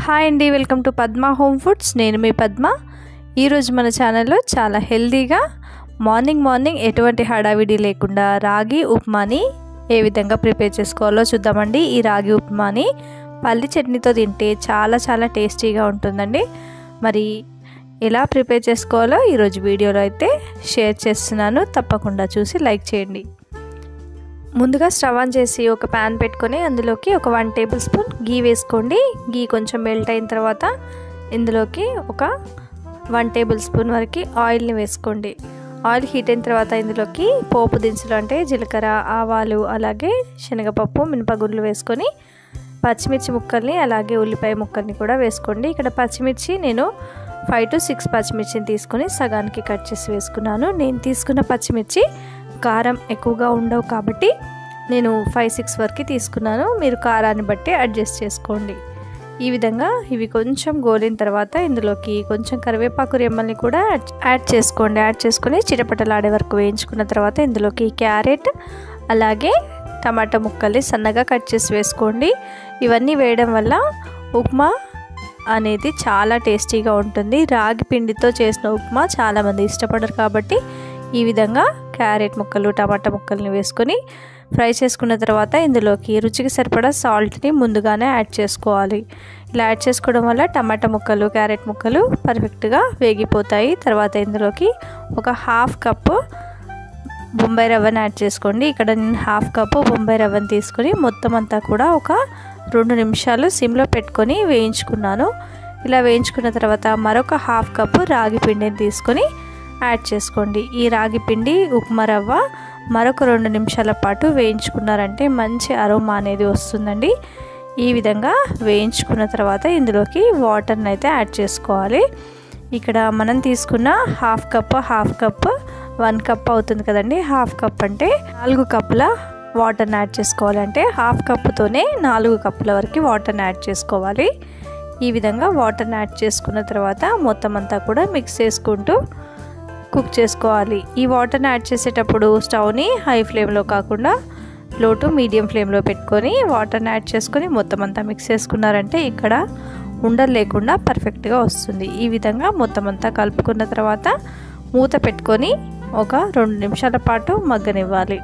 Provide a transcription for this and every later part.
Hi అండి, welcome to Padma home foods. నేను మీ పద్మ. ఈరోజు మన ఛానల్లో చాలా హెల్తీగా మార్నింగ్ ఎటువంటి హడావిడి లేకుండా రాగి ఉప్మాని ఏ విధంగా ప్రిపేర్ చేసుకోవాలో చూద్దామండి. ఈ రాగి ఉప్మాని పల్లి చట్నీతో తింటే చాలా టేస్టీగా ఉంటుందండి. మరి ఎలా ప్రిపేర్ చేసుకోవాలో ఈరోజు వీడియోలో అయితే షేర్ చేస్తున్నాను. తప్పకుండా చూసి లైక్ చేయండి. ముందుగా స్టవ్ ఆన్ చేసి ఒక ప్యాన్ పెట్టుకొని అందులోకి ఒక 1 టేబుల్ స్పూన్ గీ వేసుకోండి. గీ కొంచెం మెల్ట్ అయిన తర్వాత ఇందులోకి ఒక 1 టేబుల్ స్పూన్ వరకు ఆయిల్ని వేసుకోండి. ఆయిల్ హీట్ అయిన తర్వాత ఇందులోకి పోపు దినుసులు అంటే జీలకర్ర, ఆవాలు, అలాగే శనగపప్పు, మినపగుళ్ళు వేసుకొని పచ్చిమిర్చి ముక్కల్ని అలాగే ఉల్లిపాయ ముక్కల్ని కూడా వేసుకోండి. ఇక్కడ పచ్చిమిర్చి నేను 5 to 6 పచ్చిమిర్చిని తీసుకొని సగానికి కట్ చేసి వేసుకున్నాను. నేను తీసుకున్న పచ్చిమిర్చి కారం ఎక్కువగా ఉండవు కాబట్టి నేను 5-6 వరకు తీసుకున్నాను. మీరు కారాన్ని బట్టి అడ్జస్ట్ చేసుకోండి. ఈ విధంగా ఇవి కొంచెం గోలిన తర్వాత ఇందులోకి కొంచెం కరివేపాకు రెమ్మల్ని కూడా యాడ్ చేసుకోండి. యాడ్ చేసుకొని చిటపటలాడే వరకు వేయించుకున్న తర్వాత ఇందులోకి క్యారెట్ అలాగే టమాటా ముక్కల్ని సన్నగా కట్ చేసి వేసుకోండి. ఇవన్నీ వేయడం వల్ల ఉప్మా అనేది చాలా టేస్టీగా ఉంటుంది. రాగి పిండితో చేసిన ఉప్మా చాలామంది ఇష్టపడరు కాబట్టి ఈ విధంగా క్యారెట్ ముక్కలు, టమాటా ముక్కల్ని వేసుకొని ఫ్రై చేసుకున్న తర్వాత ఇందులోకి రుచికి సరిపడా సాల్ట్ని ముందుగానే యాడ్ చేసుకోవాలి. ఇలా యాడ్ చేసుకోవడం వల్ల టమాటా ముక్కలు, క్యారెట్ ముక్కలు పర్ఫెక్ట్గా వేగిపోతాయి. తర్వాత ఇందులోకి ఒక 1/2 కప్పు బొంబాయి రవ్వని యాడ్ చేసుకోండి. ఇక్కడ నేను 1/2 కప్పు బొంబాయి రవ్వని తీసుకొని మొత్తం అంతా కూడా ఒక 2 నిమిషాలు సిమ్లో పెట్టుకొని వేయించుకున్నాను. ఇలా వేయించుకున్న తర్వాత మరొక 1/2 కప్పు రాగి పిండిని తీసుకొని యాడ్ చేసుకోండి. ఈ రాగి పిండి, ఉప్మా రవ్వ మరొక 2 నిమిషాల పాటు వేయించుకున్నారంటే మంచి అరోమా అనేది వస్తుందండి. ఈ విధంగా వేయించుకున్న తర్వాత ఇందులోకి వాటర్ని అయితే యాడ్ చేసుకోవాలి. ఇక్కడ మనం తీసుకున్న 1/2 కప్పు 1 కప్ అవుతుంది కదండి. 1/2 కప్ అంటే 4 కప్పుల వాటర్ని యాడ్ చేసుకోవాలంటే 1/2 కప్పుతోనే 4 కప్పుల వరకు వాటర్ని యాడ్ చేసుకోవాలి. ఈ విధంగా వాటర్ని యాడ్ చేసుకున్న తర్వాత మొత్తం అంతా కూడా మిక్స్ చేసుకుంటూ కుక్ చేసుకోవాలి. ఈ వాటర్ని యాడ్ చేసేటప్పుడు స్టవ్ని హై ఫ్లేమ్లో కాకుండా లో టు మీడియం ఫ్లేమ్లో పెట్టుకొని వాటర్ని యాడ్ చేసుకొని మొత్తం అంతా మిక్స్ చేసుకున్నారంటే ఇక్కడ ఉండలు లేకుండా పర్ఫెక్ట్గా వస్తుంది. ఈ విధంగా మొత్తం అంతా కలుపుకున్న తర్వాత మూత పెట్టుకొని ఒక 2 నిమిషాల పాటు మగ్గనివ్వాలి.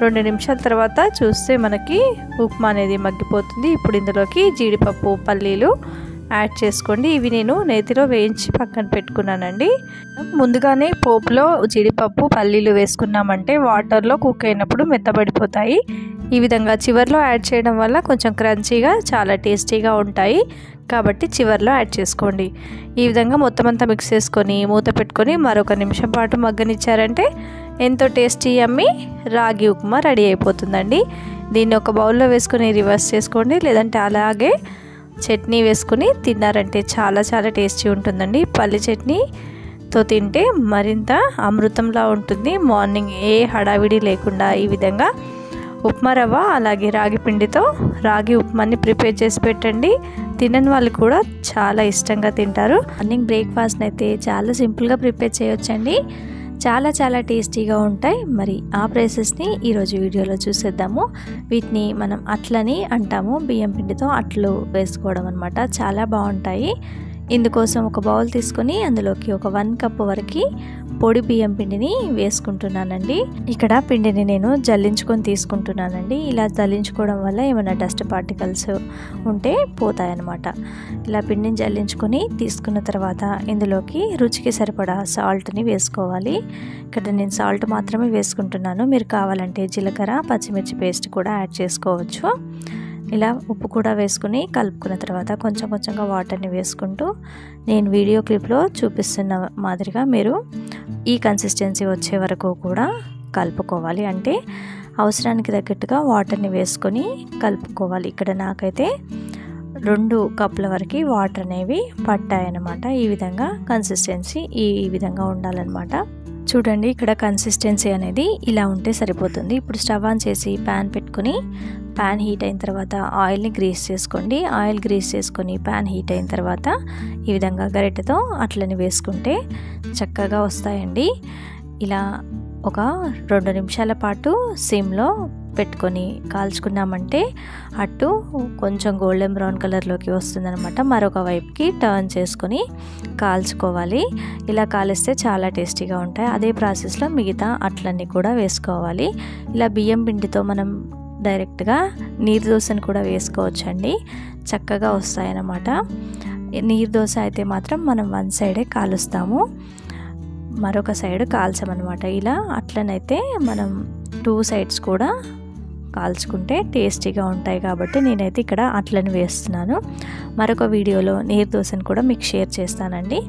2 నిమిషాల తర్వాత చూస్తే మనకి ఉప్మా అనేది మగ్గిపోతుంది. ఇప్పుడు ఇందులోకి జీడిపప్పు, పల్లీలు యాడ్ చేసుకోండి. ఇవి నేను నేతిలో వేయించి పక్కన పెట్టుకున్నానండి. ముందుగానే పోపులో జీడిపప్పు, పల్లీలు వేసుకున్నామంటే వాటర్లో కుక్ అయినప్పుడు మెత్తబడిపోతాయి. ఈ విధంగా చివర్లో యాడ్ చేయడం వల్ల కొంచెం క్రంచీగా చాలా టేస్టీగా ఉంటాయి కాబట్టి చివర్లో యాడ్ చేసుకోండి. ఈ విధంగా మొత్తం అంతా మిక్స్ చేసుకొని మూత పెట్టుకొని మరొక నిమిషం పాటు మగ్గనిచ్చారంటే ఎంతో టేస్టీ యమ్మీ రాగి ఉప్మా రెడీ అయిపోతుందండి. దీన్ని ఒక బౌల్లో వేసుకొని రివర్స్ చేసుకోండి, లేదంటే అలాగే చట్నీ వేసుకుని తిన్నారంటే చాలా టేస్టీ ఉంటుందండి. పల్లి చట్నీతో తింటే మరింత అమృతంలా ఉంటుంది. మార్నింగ్ ఏ హడావిడి లేకుండా ఈ విధంగా ఉప్మా రవ్వ అలాగే రాగి పిండితో రాగి ఉప్మాని ప్రిపేర్ చేసి పెట్టండి. తినని వాళ్ళు కూడా చాలా ఇష్టంగా తింటారు. మార్నింగ్ బ్రేక్ఫాస్ట్ని అయితే చాలా సింపుల్గా ప్రిపేర్ చేయొచ్చండి. చాలా టేస్టీగా ఉంటాయి. మరి ఆ ప్రాసెస్ని ఈరోజు వీడియోలో చూసేద్దాము. వీటిని మనం అట్లని అంటాము. బియ్యం పిండితో అట్లు వేసుకోవడం అనమాట. చాలా బాగుంటాయి. ఇందుకోసం ఒక బౌల్ తీసుకొని అందులోకి ఒక 1 కప్పు వరకు పొడి బియ్యం పిండిని వేసుకుంటున్నానండి. ఇక్కడ పిండిని నేను జల్లించుకొని తీసుకుంటున్నానండి. ఇలా జల్లించుకోవడం వల్ల ఏమైనా డస్ట్ పార్టికల్స్ ఉంటే పోతాయన్నమాట. ఇలా పిండిని జల్లించుకొని తీసుకున్న తర్వాత ఇందులోకి రుచికి సరిపడా సాల్ట్ని వేసుకోవాలి. ఇక్కడ నేను సాల్ట్ మాత్రమే వేసుకుంటున్నాను. మీరు కావాలంటే జీలకర్ర, పచ్చిమిర్చి పేస్ట్ కూడా యాడ్ చేసుకోవచ్చు. ఇలా ఉప్పు కూడా వేసుకుని కలుపుకున్న తర్వాత కొంచెంగా వాటర్ని వేసుకుంటూ నేను వీడియో క్లిప్లో చూపిస్తున్న మాదిరిగా మీరు ఈ కన్సిస్టెన్సీ వచ్చే వరకు కూడా కలుపుకోవాలి. అంటే అవసరానికి తగ్గట్టుగా వాటర్ని వేసుకొని కలుపుకోవాలి. ఇక్కడ నాకైతే 2 కప్పుల వరకు వాటర్ అనేవి పట్టాయన్నమాట. ఈ విధంగా కన్సిస్టెన్సీ ఈ విధంగా ఉండాలన్నమాట. చూడండి, ఇక్కడ కన్సిస్టెన్సీ అనేది ఇలా ఉంటే సరిపోతుంది. ఇప్పుడు స్టవ్ ఆన్ చేసి ప్యాన్ పెట్టుకొని ప్యాన్ హీట్ అయిన తర్వాత ఆయిల్ని గ్రీస్ చేసుకోండి. ఆయిల్ గ్రీస్ చేసుకొని ప్యాన్ హీట్ అయిన తర్వాత ఈ విధంగా గరిటెతో అట్లని వేసుకుంటే చక్కగా వస్తాయండి. ఇలా ఒక 2 నిమిషాల పాటు సిమ్లో పెట్టుకొని కాల్చుకున్నామంటే అట్టు కొంచెం గోల్డెన్ బ్రౌన్ కలర్లోకి వస్తుందన్నమాట. మరొక వైపుకి టర్న్ చేసుకొని కాల్చుకోవాలి. ఇలా కాలిస్తే చాలా టేస్టీగా ఉంటాయి. అదే ప్రాసెస్లో మిగతా అట్లన్నీ కూడా వేసుకోవాలి. ఇలా బియ్యం పిండితో మనం డైరెక్ట్గా నీరు దోశను కూడా వేసుకోవచ్చండి, చక్కగా వస్తాయన్నమాట. నీరు దోశ అయితే మాత్రం మనం వన్ సైడే కాలుస్తాము, మరొక సైడ్ కాల్చమన్నమాట. ఇలా అట్లనైతే మనం 2 సైడ్స్ కూడా కాల్చుకుంటే టేస్టీగా ఉంటాయి కాబట్టి నేనైతే ఇక్కడ అట్లను వేస్తున్నాను. మరొక వీడియోలో నీరు దోశను కూడా మీకు షేర్ చేస్తానండి.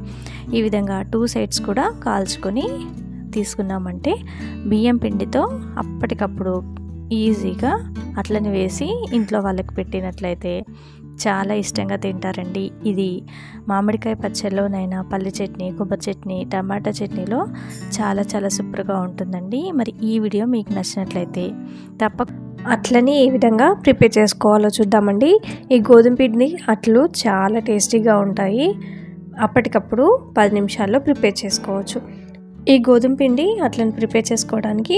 ఈ విధంగా 2 సైడ్స్ కూడా కాల్చుకొని తీసుకున్నామంటే బియ్యం పిండితో అప్పటికప్పుడు ఈజీగా అట్లని వేసి ఇంట్లో వాళ్ళకి పెట్టినట్లయితే చాలా ఇష్టంగా తింటారండి. ఇది మామిడికాయ పచ్చళ్ళలోనైనా, పల్లి చట్నీ, కొబ్బరి చట్నీ, టమాటా చట్నీలో చాలా చాలా సూపర్గా ఉంటుందండి. మరి ఈ వీడియో మీకు నచ్చినట్లయితే అట్లని ఏ విధంగా ప్రిపేర్ చేసుకోవాలో చూద్దామండి. ఈ గోధుమ పిండి అట్లు చాలా టేస్టీగా ఉంటాయి. అప్పటికప్పుడు 10 నిమిషాల్లో ప్రిపేర్ చేసుకోవచ్చు. ఈ గోధుమ పిండి అట్లని ప్రిపేర్ చేసుకోవడానికి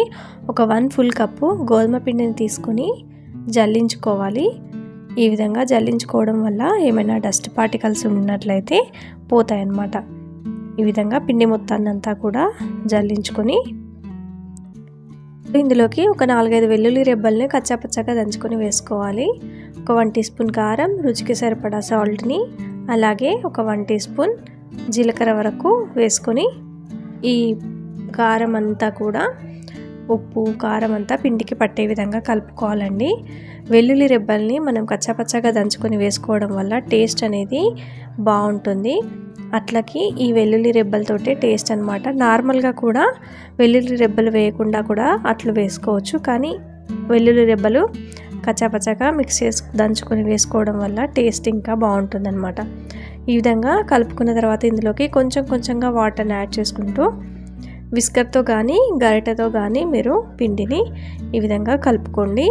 ఒక 1 ఫుల్ కప్పు గోధుమ పిండిని తీసుకొని జల్లించుకోవాలి. ఈ విధంగా జల్లించుకోవడం వల్ల ఏమైనా డస్ట్ పార్టికల్స్ ఉన్నట్లయితే పోతాయన్నమాట. ఈ విధంగా పిండి మొత్తాన్ని అంతా కూడా జల్లించుకొని ఇందులోకి ఒక 4-5 వెల్లుల్లి రెబ్బల్ని కచ్చాపచ్చాగా దంచుకొని వేసుకోవాలి. ఒక 1 టీ స్పూన్ కారం, రుచికి సరిపడా సాల్ట్ని, అలాగే ఒక 1 టీ స్పూన్ జీలకర్ర వరకు వేసుకొని ఈ కారం అంతా కూడా, ఉప్పు కారం అంతా పిండికి పట్టే విధంగా కలుపుకోవాలండి. వెల్లుల్లి రెబ్బల్ని మనం కచ్చాపచ్చాగా దంచుకొని వేసుకోవడం వల్ల టేస్ట్ అనేది బాగుంటుంది. అట్లకి ఈ వెల్లుల్లి రెబ్బలతోటే టేస్ట్ అనమాట. నార్మల్గా కూడా వెల్లుల్లి రెబ్బలు వేయకుండా కూడా అట్లు వేసుకోవచ్చు, కానీ వెల్లుల్లి రెబ్బలు కచ్చాపచ్చాగా మిక్స్ చేసి దంచుకొని వేసుకోవడం వల్ల టేస్ట్ ఇంకా బాగుంటుందన్నమాట. ఈ విధంగా కలుపుకున్న తర్వాత ఇందులోకి కొంచెం కొంచెంగా వాటర్ని యాడ్ చేసుకుంటూ విస్కర్తో కానీ గరిటెతో కానీ మీరు పిండిని ఈ విధంగా కలుపుకోండి.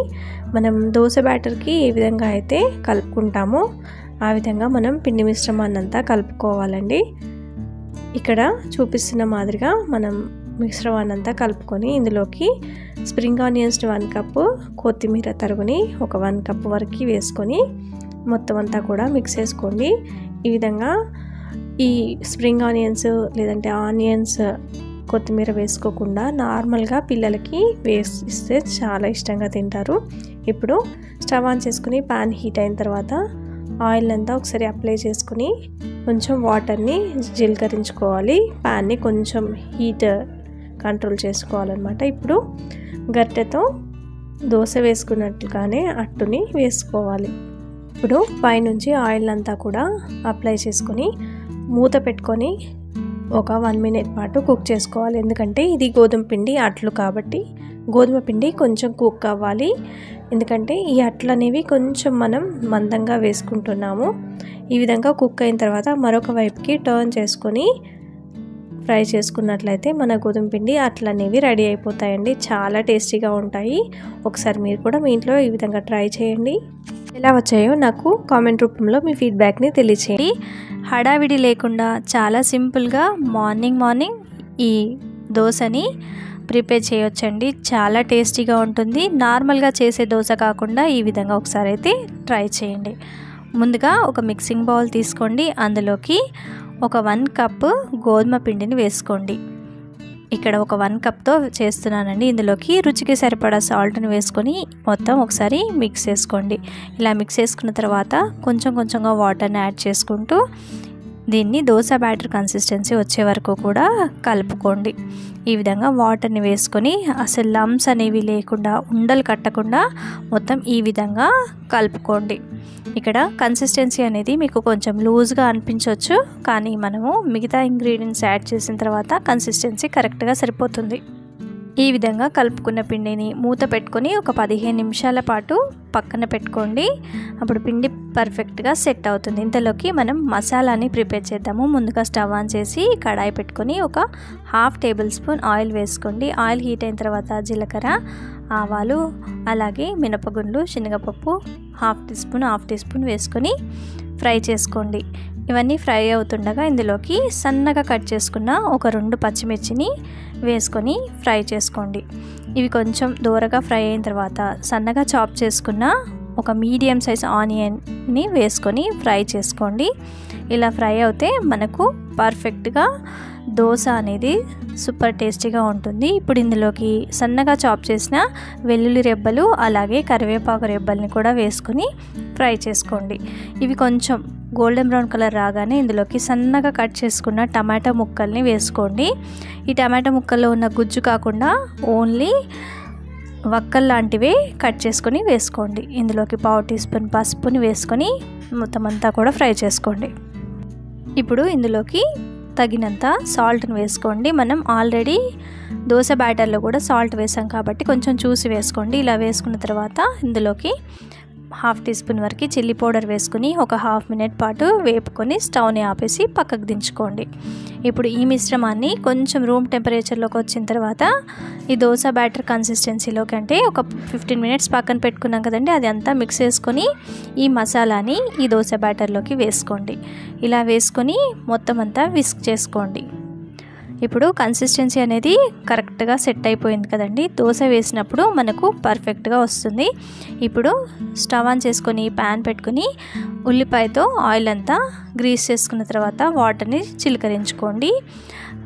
మనం దోశ బ్యాటర్కి ఏ విధంగా అయితే కలుపుకుంటామో ఆ విధంగా మనం పిండి మిశ్రమాన్ని అంతా కలుపుకోవాలండి. ఇక్కడ చూపిస్తున్న మాదిరిగా మనం మిశ్రమాన్ని అంతా కలుపుకొని ఇందులోకి స్ప్రింగ్ ఆనియన్స్ 1 కప్పు, కొత్తిమీర తరుగుని ఒక 1 కప్పు వరకు వేసుకొని మొత్తం అంతా కూడా మిక్స్ చేసుకోండి. ఈ విధంగా ఈ స్ప్రింగ్ ఆనియన్స్ లేదంటే ఆనియన్స్, కొత్తిమీర వేసుకోకుండా నార్మల్గా పిల్లలకి వేసిస్తే చాలా ఇష్టంగా తింటారు. ఇప్పుడు స్టవ్ ఆన్ చేసుకుని ప్యాన్ హీట్ అయిన తర్వాత ఆయిల్ అంతా ఒకసారి అప్లై చేసుకుని కొంచెం వాటర్ని జీలకరించుకోవాలి. ప్యాన్ని కొంచెం హీట్ కంట్రోల్ చేసుకోవాలన్నమాట. ఇప్పుడు గరిటెతో దోశ వేసుకున్నట్టుగానే అట్టుని వేసుకోవాలి. ఇప్పుడు పైనుంచి ఆయిల్ అంతా కూడా అప్లై చేసుకొని మూత పెట్టుకొని ఒక 1 మినిట్ పాటు కుక్ చేసుకోవాలి. ఎందుకంటే ఇది గోధుమ పిండి అట్లు కాబట్టి గోధుమ పిండి కొంచెం కుక్ అవ్వాలి. ఎందుకంటే ఈ అట్లు అనేవి కొంచెం మనం మందంగా వేసుకుంటున్నాము. ఈ విధంగా కుక్ అయిన తర్వాత మరొక వైపుకి టర్న్ చేసుకొని ఫ్రై చేసుకున్నట్లయితే మన గోధుమ పిండి అట్లు అనేవి రెడీ అయిపోతాయండి. చాలా టేస్టీగా ఉంటాయి. ఒకసారి మీరు కూడా మీ ఇంట్లో ఈ విధంగా ట్రై చేయండి. ఎలా వచ్చాయో నాకు కామెంట్ రూపంలో మీ ఫీడ్బ్యాక్ని తెలియచేయండి. హడావిడి లేకుండా చాలా సింపుల్గా మార్నింగ్ ఈ దోశని ప్రిపేర్ చేయొచ్చండి. చాలా టేస్టీగా ఉంటుంది. నార్మల్గా చేసే దోశ కాకుండా ఈ విధంగా ఒకసారి అయితే ట్రై చేయండి. ముందుగా ఒక మిక్సింగ్ బౌల్ తీసుకోండి. అందులోకి ఒక 1 కప్పు గోధుమ పిండిని వేసుకోండి. ఇక్కడ ఒక 1 కప్తో చేస్తున్నానండి. ఇందులోకి రుచికి సరిపడా సాల్ట్ని వేసుకొని మొత్తం ఒకసారి మిక్స్ చేసుకోండి. ఇలా మిక్స్ చేసుకున్న తర్వాత కొంచెం కొంచెంగా వాటర్ని యాడ్ చేసుకుంటూ దీన్ని దోశ బ్యాటర్ కన్సిస్టెన్సీ వచ్చే వరకు కూడా కలుపుకోండి. ఈ విధంగా వాటర్ని వేసుకొని అసలు లంప్స్ అనేవి లేకుండా, ఉండలు కట్టకుండా మొత్తం ఈ విధంగా కలుపుకోండి. ఇక్కడ కన్సిస్టెన్సీ అనేది మీకు కొంచెం లూజ్గా అనిపించవచ్చు, కానీ మనము మిగతా ఇంగ్రీడియంట్స్ యాడ్ చేసిన తర్వాత కన్సిస్టెన్సీ కరెక్ట్గా సరిపోతుంది. ఈ విధంగా కలుపుకున్న పిండిని మూత పెట్టుకొని ఒక 15 నిమిషాల పాటు పక్కన పెట్టుకోండి. అప్పుడు పిండి పర్ఫెక్ట్గా సెట్ అవుతుంది. ఇంతలోకి మనం మసాలాని ప్రిపేర్ చేద్దాము. ముందుగా స్టవ్ ఆన్ చేసి కడాయి పెట్టుకొని ఒక 1/2 టేబుల్ స్పూన్ ఆయిల్ వేసుకోండి. ఆయిల్ హీట్ అయిన తర్వాత జీలకర్ర, ఆవాలు, అలాగే మినపగుండ్లు, శనగపప్పు 1/2 టీ స్పూన్ వేసుకొని ఫ్రై చేసుకోండి. ఇవన్నీ ఫ్రై అవుతుండగా ఇందులోకి సన్నగా కట్ చేసుకున్న ఒక 2 పచ్చిమిర్చిని వేసుకొని ఫ్రై చేసుకోండి. ఇవి కొంచెం దూరగా ఫ్రై అయిన తర్వాత సన్నగా చాప్ చేసుకున్న ఒక మీడియం సైజ్ ఆనియన్ని వేసుకొని ఫ్రై చేసుకోండి. ఇలా ఫ్రై అవుతే మనకు పర్ఫెక్ట్గా దోశ అనేది సూపర్ టేస్టీగా ఉంటుంది. ఇప్పుడు ఇందులోకి సన్నగా చాప్ చేసిన వెల్లుల్లి రెబ్బలు అలాగే కరివేపాకు రెబ్బల్ని కూడా వేసుకొని ఫ్రై చేసుకోండి. ఇవి కొంచెం గోల్డెన్ బ్రౌన్ కలర్ రాగానే ఇందులోకి సన్నగా కట్ చేసుకున్న టమాటా ముక్కల్ని వేసుకోండి. ఈ టమాటా ముక్కల్లో ఉన్న గుజ్జు కాకుండా ఓన్లీ వక్కలు లాంటివి కట్ చేసుకొని వేసుకోండి. ఇందులోకి 1/2 టీ స్పూన్ పసుపుని వేసుకొని మొత్తం అంతా కూడా ఫ్రై చేసుకోండి. ఇప్పుడు ఇందులోకి తగినంత సాల్ట్ని వేసుకోండి. మనం ఆల్రెడీ దోశ బ్యాటర్లో కూడా సాల్ట్ వేసాం కాబట్టి కొంచెం చూసి వేసుకోండి. ఇలా వేసుకున్న తర్వాత ఇందులోకి 1/2 టీ స్పూన్ వరకు చిల్లీ పౌడర్ వేసుకుని ఒక 1/2 మినిట్ పాటు వేపుకొని స్టవ్ని ఆపేసి పక్కకు దించుకోండి. ఇప్పుడు ఈ మిశ్రమాన్ని కొంచెం రూమ్ టెంపరేచర్లోకి వచ్చిన తర్వాత ఈ దోశ బ్యాటర్ కన్సిస్టెన్సీలోకి అంటే ఒక 15 మినిట్స్ పక్కన పెట్టుకున్నాం కదండి, అది అంతా మిక్స్ చేసుకొని ఈ మసాలాని ఈ దోశ బ్యాటర్లోకి వేసుకోండి. ఇలా వేసుకొని మొత్తం అంతా విస్క్ చేసుకోండి. ఇప్పుడు కన్సిస్టెన్సీ అనేది కరెక్ట్గా సెట్ అయిపోయింది కదండి. దోశ వేసినప్పుడు మనకు పర్ఫెక్ట్గా వస్తుంది. ఇప్పుడు స్టవ్ ఆన్ చేసుకొని ప్యాన్ పెట్టుకొని ఉల్లిపాయతో ఆయిల్ అంతా గ్రీస్ చేసుకున్న తర్వాత వాటర్ని చిలకరించుకోండి.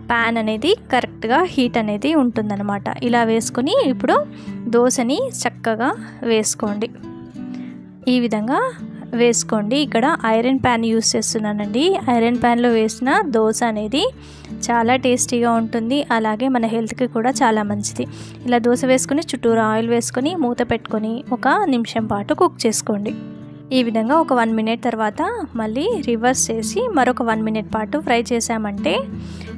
ప్యాన్ అనేది కరెక్ట్గా హీట్ అనేది ఉంటుందన్నమాట. ఇలా వేసుకొని ఇప్పుడు దోశని చక్కగా వేసుకోండి. ఈ విధంగా వేసుకోండి. ఇక్కడ ఐరన్ ప్యాన్ యూస్ చేస్తున్నానండి. ఐరన్ ప్యాన్లో వేసిన దోశ అనేది చాలా టేస్టీగా ఉంటుంది, అలాగే మన హెల్త్కి కూడా చాలా మంచిది. ఇలా దోశ వేసుకొని చుట్టూరు ఆయిల్ వేసుకొని మూత పెట్టుకొని 1 నిమిషం పాటు కుక్ చేసుకోండి. ఈ విధంగా ఒక 1 మినిట్ తర్వాత మళ్ళీ రివర్స్ చేసి మరొక 1 మినిట్ పాటు ఫ్రై చేసామంటే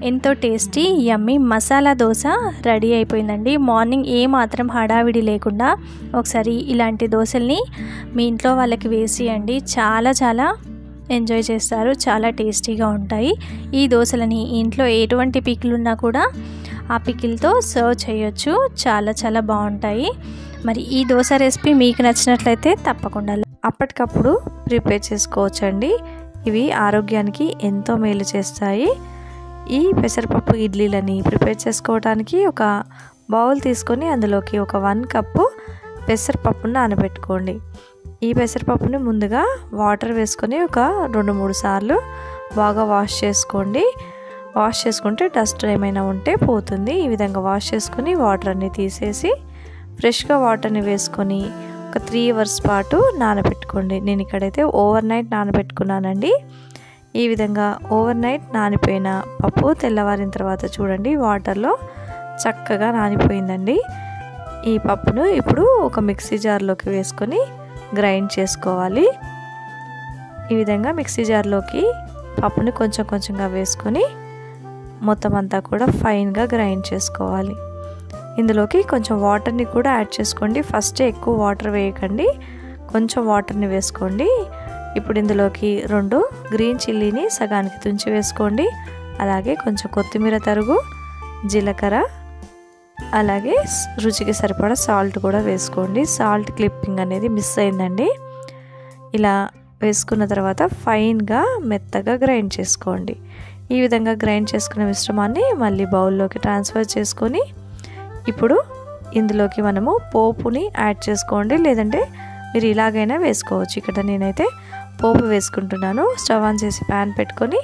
ఎంతో టేస్టీ యమ్మీ మసాలా దోశ రెడీ అయిపోయిందండి. మార్నింగ్ ఏ మాత్రం హడావిడి లేకుండా ఒకసారి ఇలాంటి దోశల్ని మీ ఇంట్లో వాళ్ళకి వేసియండి. చాలా చాలా ఎంజాయ్ చేస్తారు, చాలా టేస్టీగా ఉంటాయి. ఈ దోశలని ఇంట్లో ఎటువంటి పికిల్ ఉన్నా కూడా ఆ పికిల్తో సర్వ్ చేయొచ్చు. చాలా చాలా బాగుంటాయి. మరి ఈ దోశ రెసిపీ మీకు నచ్చినట్లయితే తప్పకుండా అప్పటికప్పుడు ప్రిపేర్ చేసుకోవచ్చండి. ఇవి ఆరోగ్యానికి ఎంతో మేలు చేస్తాయి. ఈ పెసరపప్పు ఇడ్లీలని ప్రిపేర్ చేసుకోవడానికి ఒక బౌల్ తీసుకొని అందులోకి ఒక 1 కప్పు పెసరపప్పును నానబెట్టుకోండి. ఈ పెసరపప్పుని ముందుగా వాటర్ వేసుకొని ఒక 2-3 సార్లు బాగా వాష్ చేసుకోండి. వాష్ చేసుకుంటే డస్ట్ ఏమైనా ఉంటే పోతుంది. ఈ విధంగా వాష్ చేసుకొని వాటర్ అన్ని తీసేసి ఫ్రెష్గా వాటర్ని వేసుకొని ఒక 3 అవర్స్ పాటు నానబెట్టుకోండి. నేను ఇక్కడైతే ఓవర్ నైట్ నానబెట్టుకున్నానండి. ఈ విధంగా ఓవర్ నైట్ నానిపోయిన పప్పు తెల్లవారిన తర్వాత చూడండి వాటర్లో చక్కగా నానిపోయిందండి. ఈ పప్పును ఇప్పుడు ఒక మిక్సీ జార్లోకి వేసుకొని గ్రైండ్ చేసుకోవాలి. ఈ విధంగా మిక్సీ జార్లోకి పప్పుని కొంచెం కొంచెంగా వేసుకొని మొత్తం అంతా కూడా ఫైన్గా గ్రైండ్ చేసుకోవాలి. ఇందులోకి కొంచెం వాటర్ని కూడా యాడ్ చేసుకోండి. ఫస్ట్ ఎక్కువ వాటర్ వేయకండి, కొంచెం వాటర్ని వేసుకోండి. ఇప్పుడు ఇందులోకి 2 గ్రీన్ చిల్లీని సగానికి తుంచి వేసుకోండి. అలాగే కొంచెం కొత్తిమీర తరుగు, జీలకర్ర, అలాగే రుచికి సరిపడా సాల్ట్ కూడా వేసుకోండి. సాల్ట్ క్లిప్పింగ్ అనేది మిస్ అయిందండి. ఇలా వేసుకున్న తర్వాత ఫైన్గా మెత్తగా గ్రైండ్ చేసుకోండి. ఈ విధంగా గ్రైండ్ చేసుకున్న మిశ్రమాన్ని మళ్ళీ బౌల్లోకి ట్రాన్స్ఫర్ చేసుకొని ఇప్పుడు ఇందులోకి మనము పోపుని యాడ్ చేసుకోండి, లేదంటే మీరు ఇలాగైనా వేసుకోవచ్చు. ఇక్కడ నేనైతే పోపు వేసుకుంటున్నాను. స్టవ్ ఆన్ చేసి ప్యాన్ పెట్టుకొని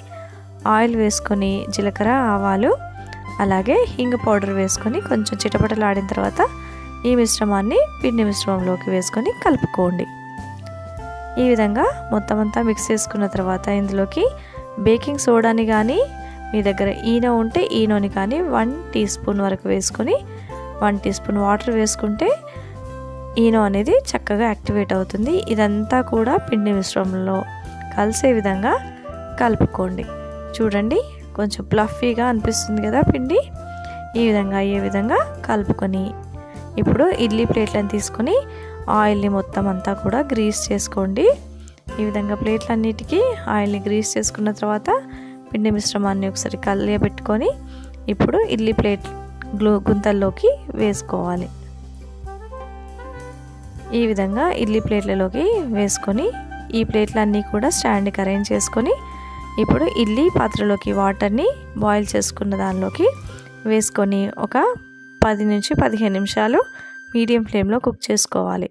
ఆయిల్ వేసుకొని జీలకర్ర, ఆవాలు, అలాగే హింగ్ పౌడర్ వేసుకొని కొంచెం చిటపటలాడిన తర్వాత ఈ మిశ్రమాన్ని పిండి మిశ్రమంలోకి వేసుకొని కలుపుకోండి. ఈ విధంగా మొత్తం అంతా మిక్స్ చేసుకున్న తర్వాత ఇందులోకి బేకింగ్ సోడాని కానీ మీ దగ్గర ఈనో ఉంటే ఈనోని కానీ 1 టీ స్పూన్ వరకు వేసుకొని 1 టీ స్పూన్ వాటర్ వేసుకుంటే ఈనో అనేది చక్కగా యాక్టివేట్ అవుతుంది. ఇదంతా కూడా పిండి మిశ్రమంలో కలిసే విధంగా కలుపుకోండి. చూడండి కొంచెం ప్లఫీగా అనిపిస్తుంది కదా పిండి. ఈ విధంగా అయ్యే విధంగా కలుపుకొని ఇప్పుడు ఇడ్లీ ప్లేట్లను తీసుకొని ఆయిల్ని మొత్తం అంతా కూడా గ్రీస్ చేసుకోండి. ఈ విధంగా ప్లేట్లన్నిటికీ ఆయిల్ని గ్రీస్ చేసుకున్న తర్వాత పిండి మిశ్రమాన్ని ఒకసారి కలియబెట్టుకొని ఇప్పుడు ఇడ్లీ ప్లేట్ గుంతల్లోకి వేసుకోవాలి. ఈ విధంగా ఇడ్లీ ప్లేట్లలోకి వేసుకొని ఈ ప్లేట్లన్నీ కూడా స్టాండ్కి అరేంజ్ చేసుకొని ఇప్పుడు ఇడ్లీ పాత్రలోకి వాటర్ని బాయిల్ చేసుకున్న దానిలోకి వేసుకొని ఒక 10 నుంచి 15 నిమిషాలు మీడియం ఫ్లేమ్లో కుక్ చేసుకోవాలి.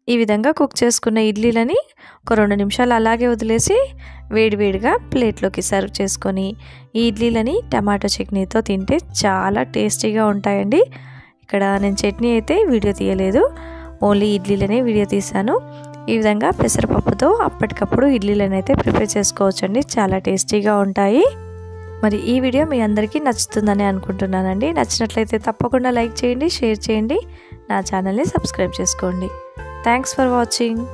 ఈ విధంగా కుక్ చేసుకున్న ఇడ్లీలని ఒక 2 నిమిషాలు అలాగే వదిలేసి వేడివేడిగా ప్లేట్లోకి సర్వ్ చేసుకొని ఈ ఇడ్లీలని టమాటో చట్నీతో తింటే చాలా టేస్టీగా ఉంటాయండి. ఇక్కడ నేను చట్నీ అయితే వీడియో తీయలేదు, ఓన్లీ ఇడ్లీలనే వీడియో తీశాను. ఈ విధంగా పెసరపప్పుతో అప్పటికప్పుడు ఇడ్లీలను అయితే ప్రిపేర్ చేసుకోవచ్చండి, చాలా టేస్టీగా ఉంటాయి. మరి ఈ వీడియో మీ అందరికీ నచ్చుతుందని అనుకుంటున్నానండి. నచ్చినట్లయితే తప్పకుండా లైక్ చేయండి, షేర్ చేయండి, నా ఛానల్ని సబ్స్క్రైబ్ చేసుకోండి. Thanks for watching.